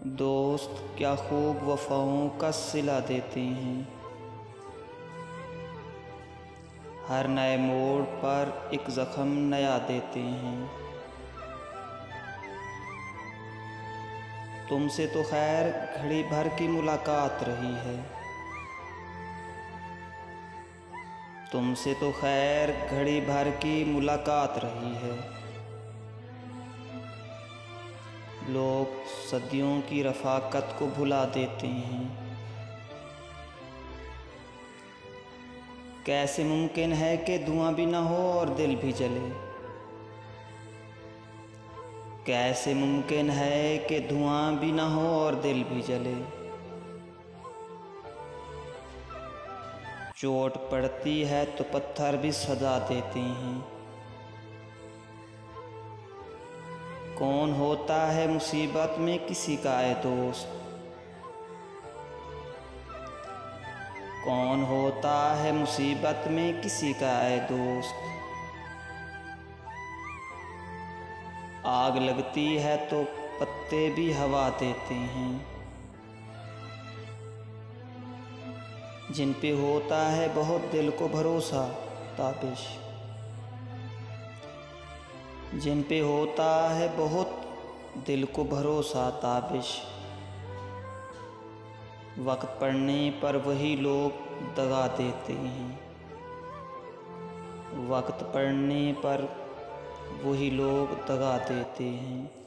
दोस्त क्या खूब वफ़ाओं का सिला देते हैं। हर नए मोड़ पर एक ज़ख्म नया देते हैं। तुमसे तो खैर घड़ी भर की मुलाकात रही है। तुमसे तो खैर घड़ी भर की मुलाकात रही है। लोग सदियों की रफ़ाकत को भुला देते हैं। कैसे मुमकिन है कि धुआं भी ना हो और दिल भी जले। कैसे मुमकिन है कि धुआं भी ना हो और दिल भी जले। चोट पड़ती है तो पत्थर भी सजा देते हैं। कौन होता है मुसीबत में किसी का है दोस्त। कौन होता है मुसीबत में किसी का है दोस्त। आग लगती है तो पत्ते भी हवा देते हैं। जिन पे होता है बहुत दिल को भरोसा ताबिश। जिन पे होता है बहुत दिल को भरोसा ताबिश। वक्त पड़ने पर वही लोग दगा देते हैं। वक्त पड़ने पर वही लोग दगा देते हैं।